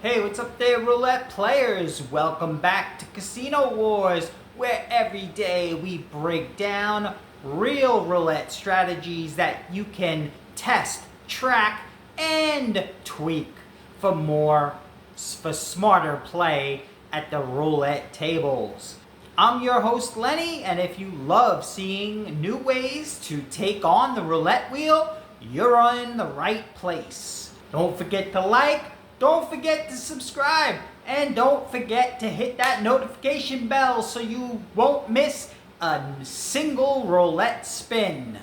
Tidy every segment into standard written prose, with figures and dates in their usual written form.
Hey, what's up there, roulette players? Welcome back to Casino Wars, where every day we break down real roulette strategies that you can test, track, and tweak for smarter play at the roulette tables. I'm your host, Lenny, and if you love seeing new ways to take on the roulette wheel, you're in the right place. Don't forget to like, don't forget to subscribe, and don't forget to hit that notification bell so you won't miss a single roulette spin.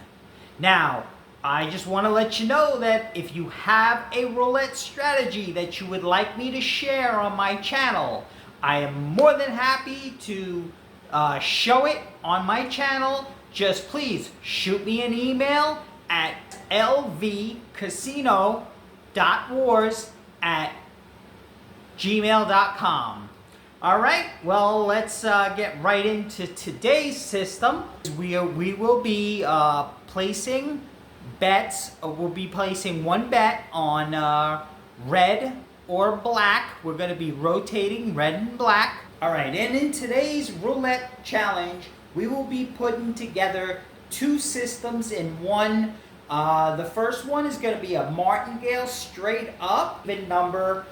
Now, I just want to let you know that if you have a roulette strategy that you would like me to share on my channel, I am more than happy to show it on my channel. Just please shoot me an email at LVcasino.wars@gmail.com. All right, well, let's get right into today's system. We will be placing bets. We'll be placing one bet on red or black. We're going to be rotating red and black. All right, and in today's roulette challenge, we will be putting together two systems in one. The first one is going to be a Martingale straight up, even number,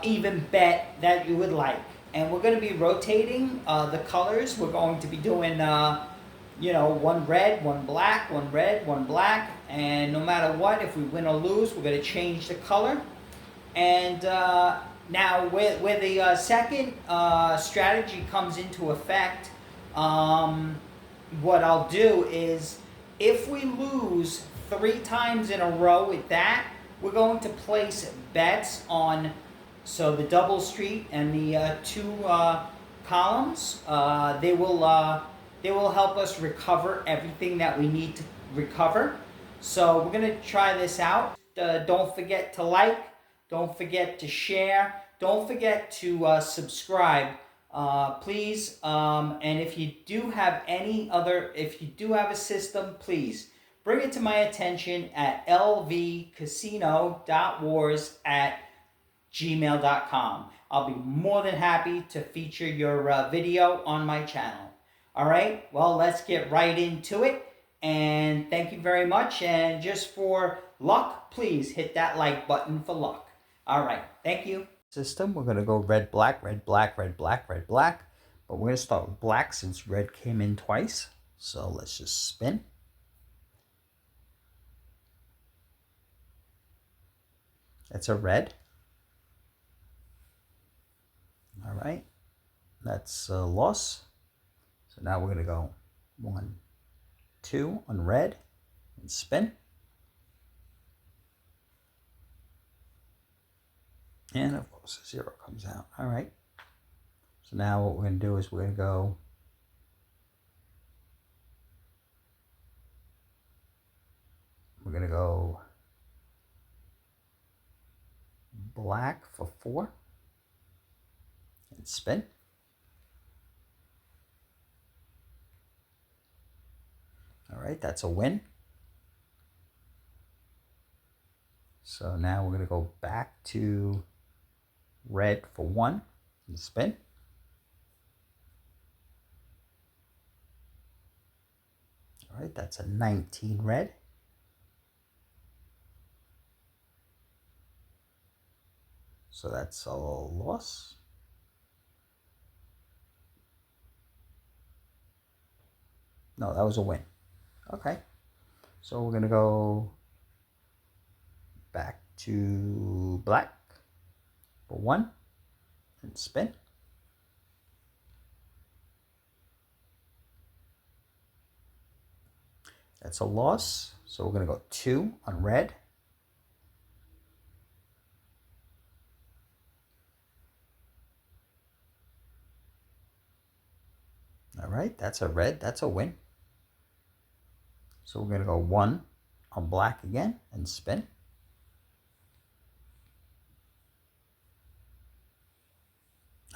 even bet that you would like. And we're going to be rotating the colors. We're going to be doing, one red, one black, one red, one black. And no matter what, if we win or lose, we're going to change the color. And now where the second strategy comes into effect, what I'll do is, if we lose 3 times in a row with that, we're going to place bets on, so the double street and the two columns. They will help us recover everything that we need to recover. So we're going to try this out. Don't forget to like, don't forget to share, don't forget to subscribe. Please, and if you do have a system, please bring it to my attention at LVcasino.wars@gmail.com. I'll be more than happy to feature your video on my channel. All right, well, let's get right into it. And thank you very much. And just for luck, please hit that like button for luck. All right, thank you. System, we're going to go red, black, red, black, red, black, red, black. But we're going to start with black since red came in twice. So let's just spin. That's a red. All right, that's a loss. So now we're going to go 1, 2 on red and spin. And of course, a 0 comes out. All right. So now what we're going to do is we're going to go black for 4 and spin. All right, that's a win. So now we're going to go back to red for 1 and spin. All right, that's a 19 red. So that's a loss. No, that was a win. Okay. So we're going to go back to black for 1 and spin. That's a loss. So we're going to go 2 on red. All right, that's a red. That's a win. So we're going to go 1 on black again and spin.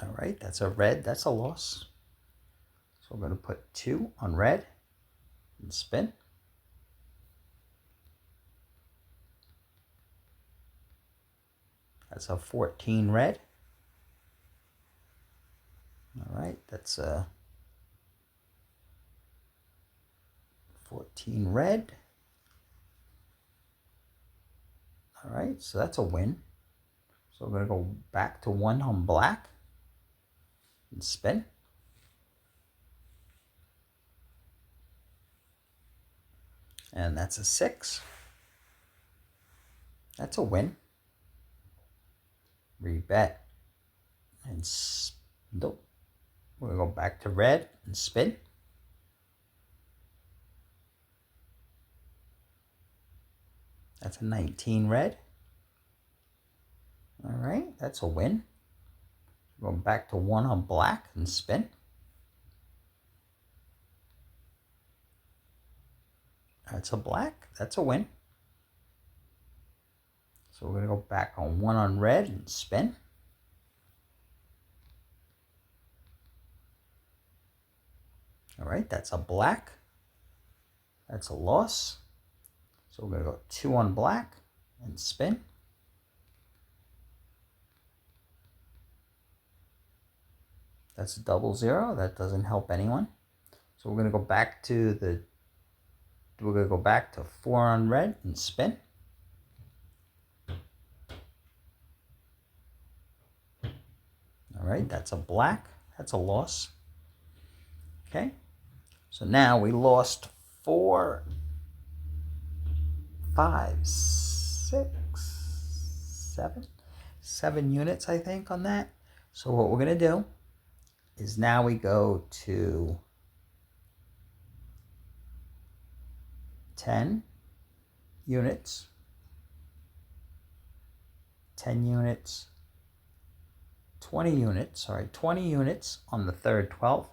All right, that's a red. That's a loss. So we're going to put 2 on red and spin. That's a 14 red. right, that's 14 red. All right, so that's a win. So we're going to go back to 1 on black and spin. And that's a 6. That's a win. Rebet. And nope. We're going to go back to red and spin. That's a 19 red. All right, that's a win. We're going back to 1 on black and spin. That's a black. That's a win. So we're going to go back on 1 on red and spin. All right, that's a black. That's a loss. So we're going to go 2 on black and spin. That's a double 0. That doesn't help anyone. So we're going to go back to 4 on red and spin. All right, that's a black. That's a loss. Okay. So now we lost 4, 5, 6, 7 units, I think, on that. So what we're going to do is now we go to 10 units, 10 units, 20 units, 20 units on the third 12,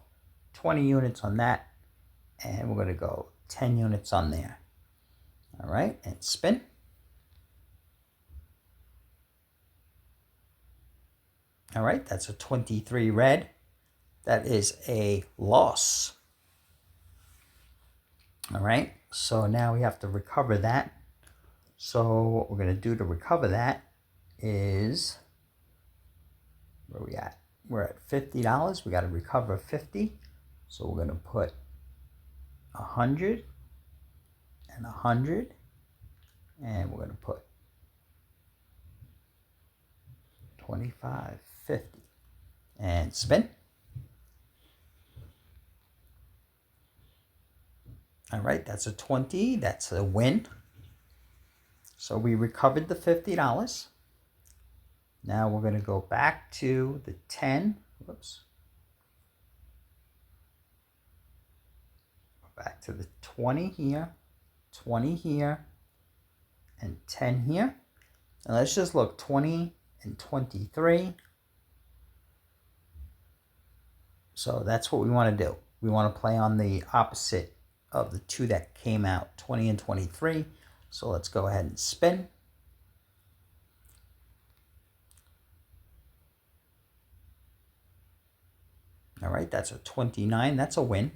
20 units on that, and we're going to go 10 units on there. All right, and spin. All right, that's a 23 red. That is a loss. All right, so now we have to recover that. So what we're going to do to recover that is, where are we at? We're at $50. We got to recover 50. So we're going to put 100 and 100, and we're going to put 25, 50, and spin. All right, that's a 20. That's a win. So we recovered the $50. Now we're going to go back to the 10. Whoops. Go back to the 20 here, 20 here, and 10 here. And let's just look, 20 and 23. So that's what we want to do. We want to play on the opposite of the 2 that came out, 20 and 23. So let's go ahead and spin. All right, that's a 29. That's a win.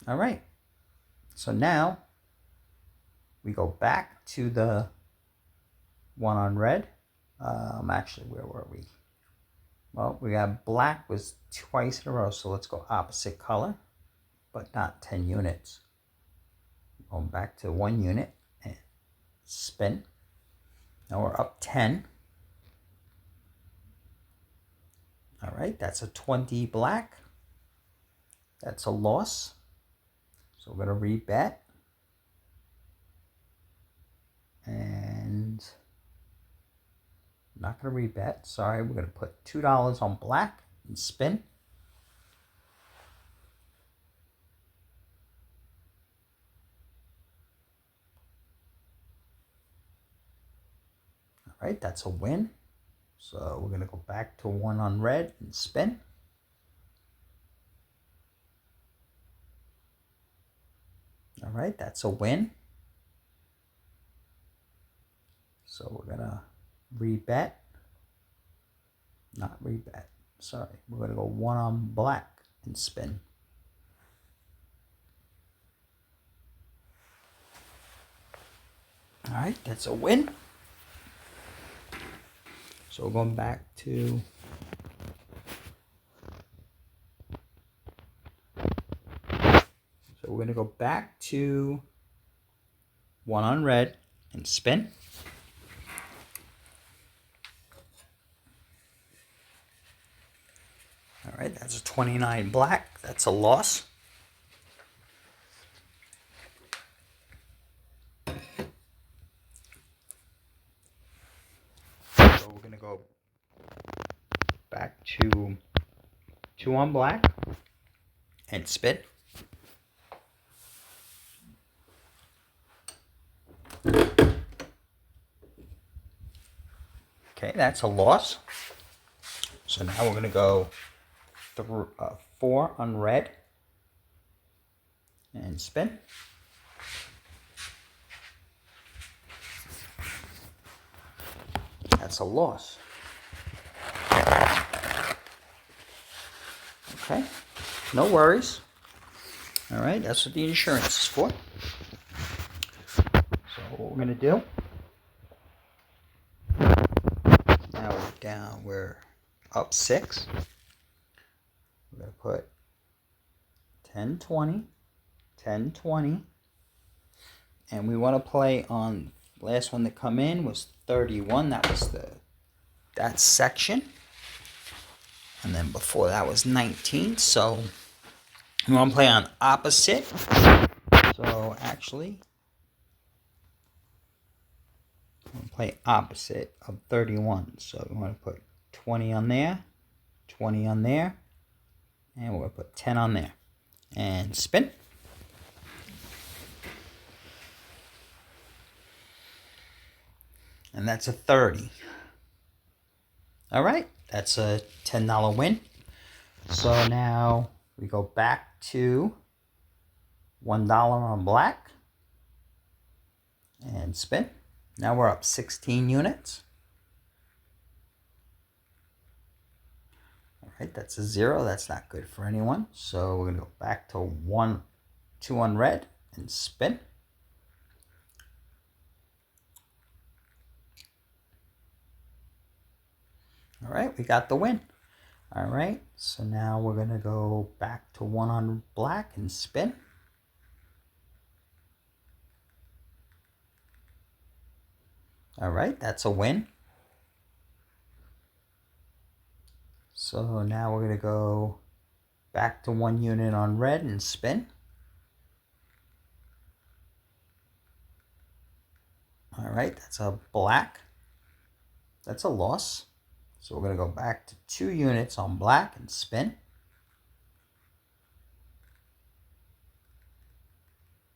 All right. So now we go back to the 1 on red. Actually, where were we? Well, we got black was twice in a row, so let's go opposite color, but not 10 units. Going back to 1 unit and spin. Now we're up 10. All right, that's a 20 black. That's a loss. So we're going to rebet. And I'm not going to rebet. Sorry, we're going to put $2 on black and spin. All right, that's a win. So we're going to go back to 1 on red and spin. All right, that's a win. So we're going to rebet. Not rebet. Sorry. We're going to go 1 on black and spin. All right, that's a win. So we're going back to going to go back to 1 on red and spin. All right, that's a 29 black. That's a loss. So we're going to go back to 2 on black and spin. Okay, that's a loss. So now we're going to go 4 on red and spin. That's a loss. Okay, no worries. All right, that's what the insurance is for. So what we're going to do, now we're down, we're up 6. We're going to put 10, 20, 10, 20. And we want to play on, last one that come in was 31. That was that section. And then before that was 19. So we want to play on opposite. So actually, we're going to play opposite of 31. So we want to put 20 on there, 20 on there, and we're going to put 10 on there. And spin. And that's a 30. All right, that's a $10 win. So now we go back to $1 on black and spin. Now we're up 16 units. All right, that's a 0. That's not good for anyone. So we're going to go back to 2 on red and spin. All right, we got the win. All right, so now we're going to go back to 1 on black and spin. All right, that's a win. So now we're going to go back to 1 unit on red and spin. All right, that's a black. That's a loss. So we're going to go back to 2 units on black and spin.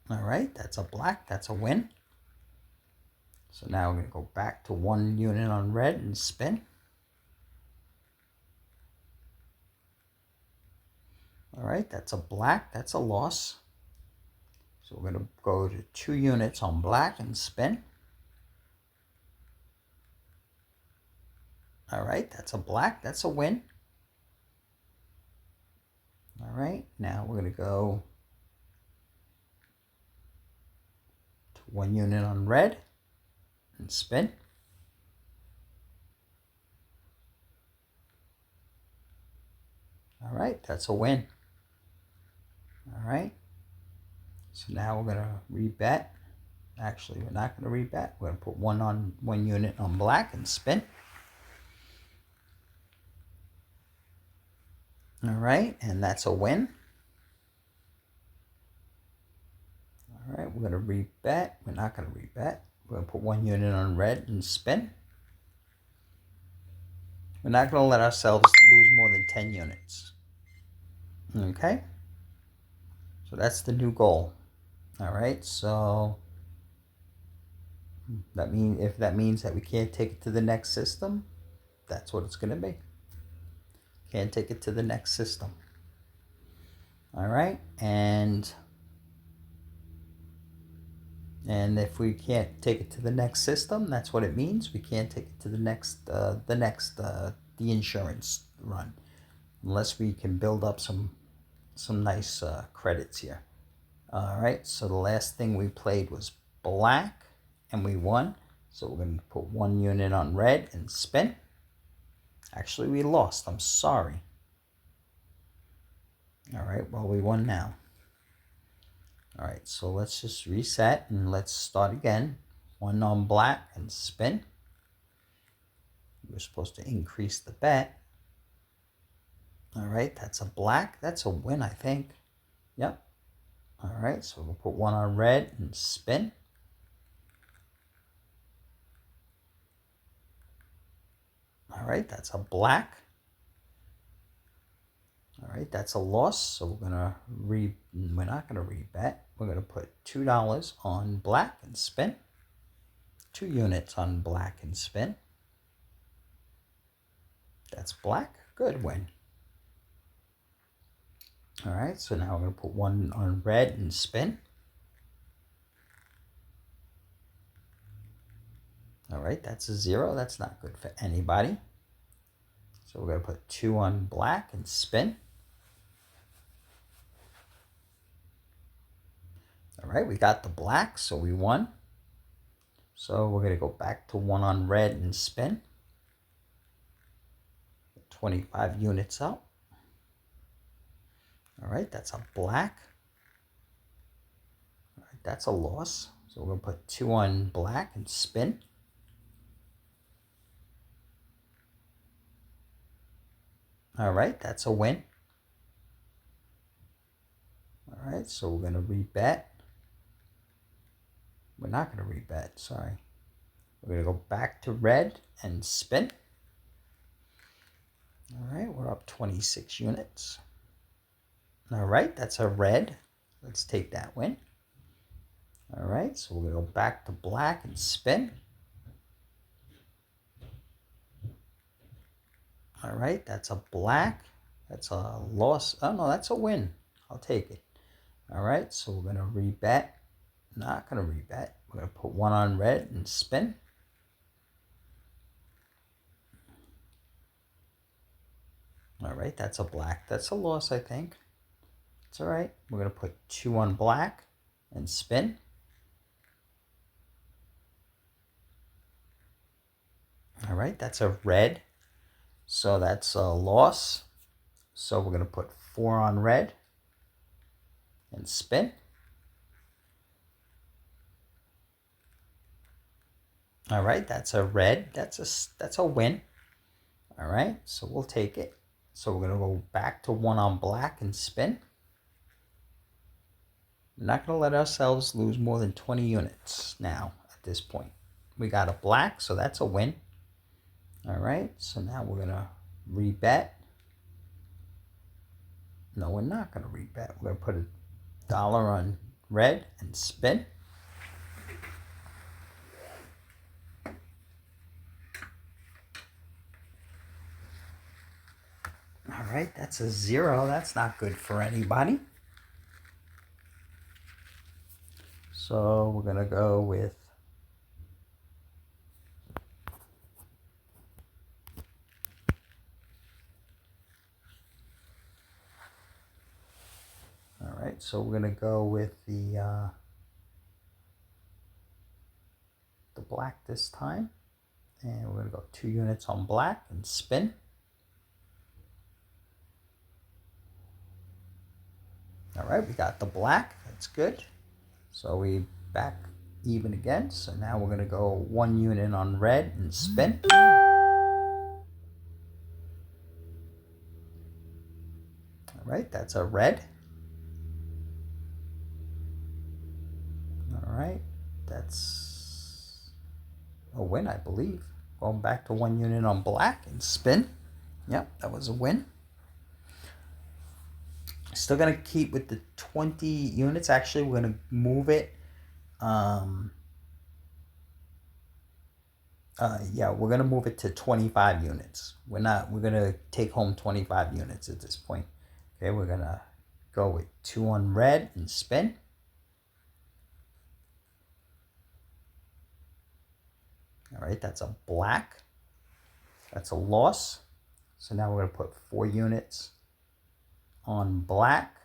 All right, that's a black. That's a win. So now we're going to go back to 1 unit on red and spin. All right, that's a black. That's a loss. So we're going to go to 2 units on black and spin. All right, that's a black. That's a win. All right, now we're going to go to 1 unit on red and spin. All right, that's a win. All right, so now we're going to rebet. Actually, we're not going to rebet. We're going to put 1 unit on black and spin. All right, and that's a win. All right, we're going to rebet. We're not going to rebet. We're going to put 1 unit on red and spin. We're not going to let ourselves lose more than 10 units. Okay, so that's the new goal. All right, so if that means that we can't take it to the next system, that's what it's going to be. Can't take it to the next system. All right, and if we can't take it to the next system, that's what it means. We can't take it to the next the insurance run, unless we can build up some nice credits here. All right, so the last thing we played was black, and we won. So we're going to put 1 unit on red and spin. Actually, we lost. I'm sorry. All right, well, we won now. All right, so let's just reset and let's start again. 1 on black and spin. We're supposed to increase the bet. All right, that's a black. That's a win, I think. Yep. All right, so we'll put 1 on red and spin. All right, that's a black. All right, that's a loss. So we're not gonna rebet. We're gonna put $2 on black and spin. 2 units on black and spin. That's black. Good win. All right, so now we're gonna put 1 on red and spin. All right, that's a 0. That's not good for anybody. So we're gonna put 2 on black and spin. All right, we got the black, so we won. So we're gonna go back to 1 on red and spin. 25 units up. All right, that's a black. All right, that's a loss. So we're gonna put 2 on black and spin. All right, that's a win. All right, so we're gonna rebet. We're not gonna rebet, sorry. We're gonna go back to red and spin. All right, we're up 26 units. All right, that's a red. Let's take that win. All right, so we're gonna go back to black and spin. All right, that's a black. That's a loss. Oh no, that's a win. I'll take it. All right, so we're gonna rebet. Not gonna rebet. We're gonna put 1 on red and spin. All right, that's a black. That's a loss, I think. It's all right. We're gonna put 2 on black and spin. All right, that's a red. So that's a loss. So we're gonna put 4 on red and spin. All right, that's a red. That's a win. All right, so we'll take it. So we're gonna go back to 1 on black and spin. We're not gonna let ourselves lose more than 20 units now at this point. We got a black, so that's a win. All right, so now we're gonna rebet. No, we're not gonna rebet. We're gonna put $1 on red and spin. All right, that's a 0. That's not good for anybody. So we're gonna go with so we're gonna go with the black this time, and we're gonna go 2 units on black and spin. All right, we got the black. That's good. So we back even again. So now we're gonna go 1 unit on red and spin. All right, that's a red. All right, that's a win, I believe. Going back to 1 unit on black and spin. Yep, that was a win. Still gonna keep with the 20 units. Actually, we're gonna move it. Yeah, we're gonna move it to 25 units. We're gonna take home 25 units at this point. Okay, we're gonna go with 2 on red and spin. All right, that's a black. That's a loss. So now we're gonna put 4 units on black.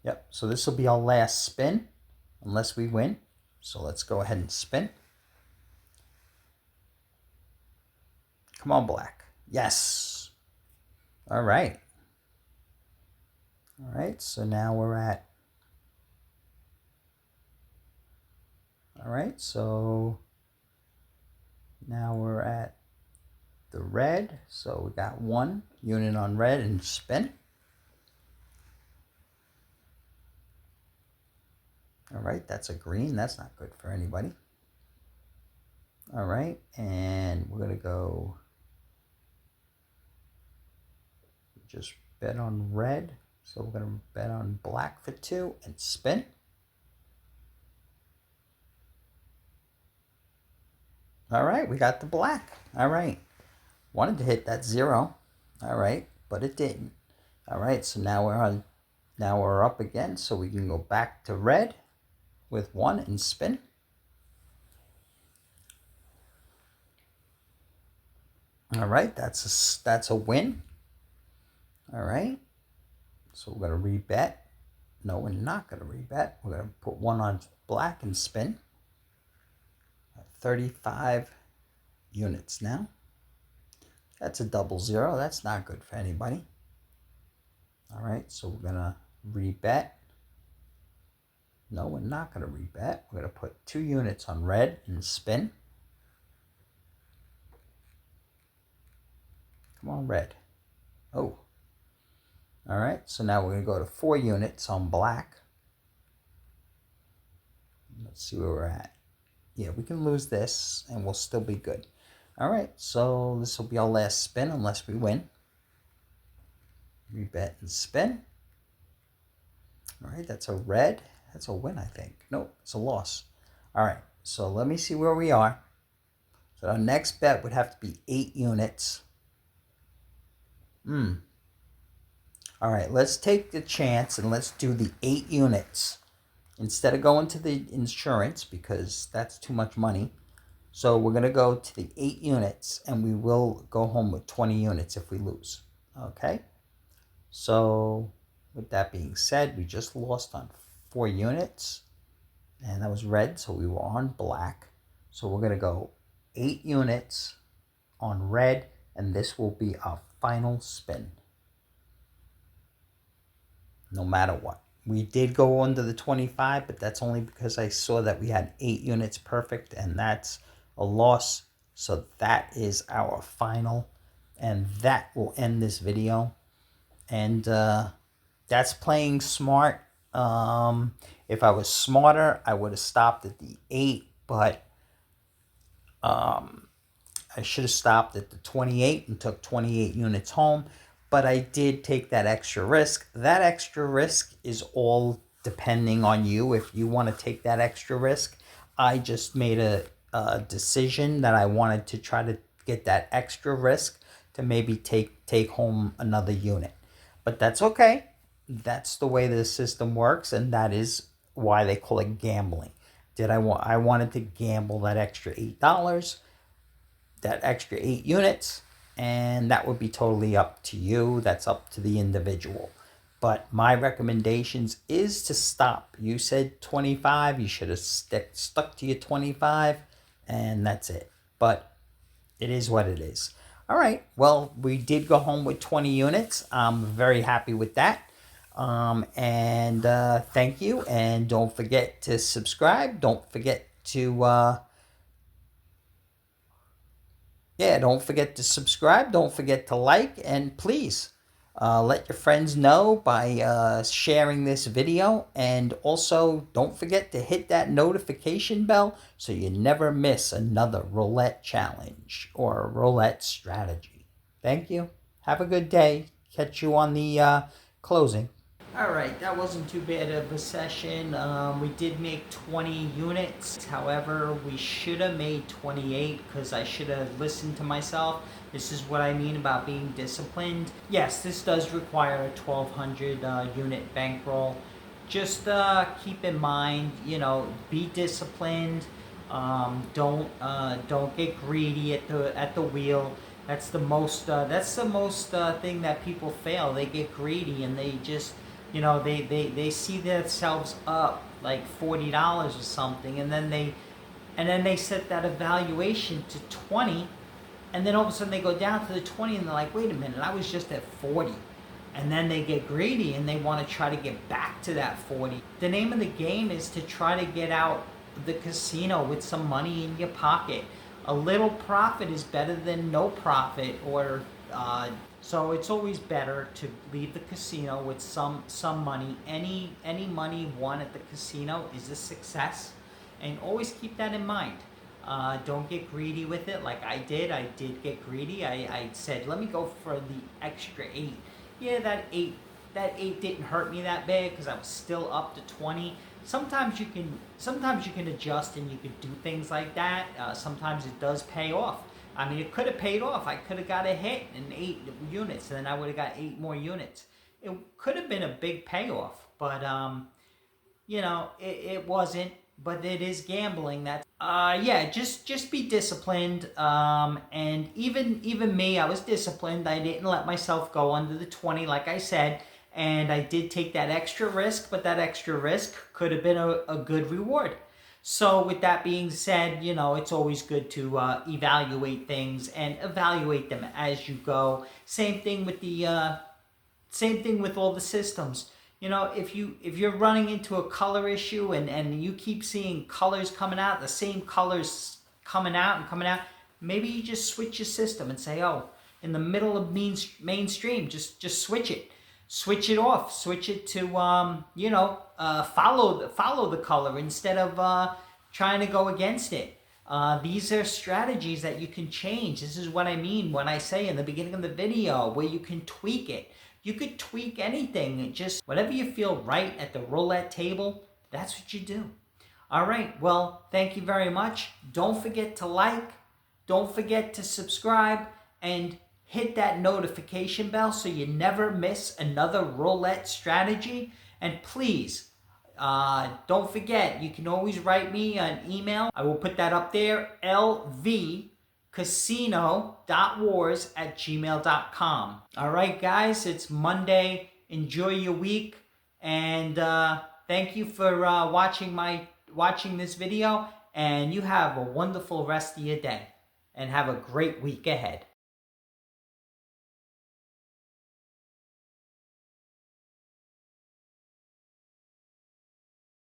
Yep, so this will be our last spin unless we win. So let's go ahead and spin. Come on, black. Yes. All right. All right, so now we're at, all right, so now we're at the red. So we got 1 unit on red and spin. All right, that's a green. That's not good for anybody. All right, and we're going to go just bet on red. So we're going to bet on black for 2 and spin. All right, we got the black. All right. Wanted to hit that 0. All right, but it didn't. All right, so now we're up again, so we can go back to red with 1 and spin. All right, that's a win. All right, so we're going to rebet. No, we're not going to rebet. We're going to put 1 on black and spin. 35 units now. That's a double 0. That's not good for anybody. All right, so we're going to rebet. No, we're not going to rebet. We're going to put 2 units on red and spin. Come on, red. Oh. All right, so now we're going to go to 4 units on black. Let's see where we're at. Yeah, we can lose this and we'll still be good. All right, so this will be our last spin unless we win. Rebet and spin. All right, that's a red. That's a win, I think. Nope, it's a loss. All right, so let me see where we are. So our next bet would have to be 8 units. All right, let's take the chance and let's do the 8 units. Instead of going to the insurance, because that's too much money. So we're going to go to the 8 units, and we will go home with 20 units if we lose. Okay? So with that being said, we just lost on 4 units. And that was red, so we were on black. So we're going to go 8 units on red, and this will be our final spin. No matter what. We did go under the 25, but that's only because I saw that we had 8 units perfect, and that's a loss. So that is our final, and that will end this video. And that's playing smart. If I was smarter, I would have stopped at the 8, but I should have stopped at the 28 and took 28 units home. But I did take that extra risk. That extra risk is all depending on you if you want to take that extra risk. I just made a decision that I wanted to try to get that extra risk to maybe take home another unit. But that's okay. That's the way the system works, and that is why they call it gambling. I wanted to gamble that extra $8, that extra 8 units, and that would be totally up to you. That's up to the individual. But my recommendations is to stop. You said 25. You should have stuck to your 25, and that's it. But it is what it is. All right. Well, we did go home with 20 units. I'm very happy with that. And thank you. And don't forget to subscribe. Don't forget to... don't forget to subscribe. Don't forget to like. And please let your friends know by sharing this video. And also, don't forget to hit that notification bell so you never miss another roulette challenge or roulette strategy. Thank you. Have a good day. Catch you on the closing. Alright, that wasn't too bad of a session. We did make 20 units. However, we should have made 28 because I should have listened to myself. This is what I mean about being disciplined. Yes, this does require a 1,200 unit bankroll. Just keep in mind, be disciplined. Don't get greedy at the wheel. That's the most thing that people fail. They get greedy and they just they see themselves up like $40 or something, and then they set that evaluation to 20, And then all of a sudden they go down to the 20 and they're like, wait a minute, I was just at 40. And then they get greedy and they want to try to get back to that 40. The name of the game is to try to get out the casino with some money in your pocket. A little profit is better than no profit, or so it's always better to leave the casino with some money. Any money won at the casino is a success, and always keep that in mind. Don't get greedy with it like I did. I did get greedy. I said, let me go for the extra 8. Yeah, that 8 didn't hurt me that bad because I was still up to 20. Sometimes you can adjust and you can do things like that. Sometimes it does pay off. I mean, it could have paid off. I could have got a hit in 8 units, and then I would have got 8 more units. It could have been a big payoff, but it wasn't. But it is gambling. That just be disciplined. And even me, I was disciplined. I didn't let myself go under the 20, like I said. And I did take that extra risk, but that extra risk could have been a good reward. So with that being said, it's always good to evaluate things and evaluate them as you go. Same thing with all the systems. If you're running into a color issue and you keep seeing colors coming out, the same colors coming out, maybe you just switch your system and say, oh, in the middle of mainstream, just switch it. Switch it off. Switch it to follow the color instead of trying to go against it. These are strategies that you can change. This is what I mean when I say in the beginning of the video where you can tweak it. You could tweak anything. Just whatever you feel right at the roulette table, that's what you do. All right. Well, thank you very much. Don't forget to like. Don't forget to subscribe. And hit that notification bell so you never miss another roulette strategy. And please, don't forget, you can always write me an email. I will put that up there, LVcasino.wars@gmail.com. All right, guys, it's Monday. Enjoy your week. And thank you for watching this video. And you have a wonderful rest of your day. And have a great week ahead.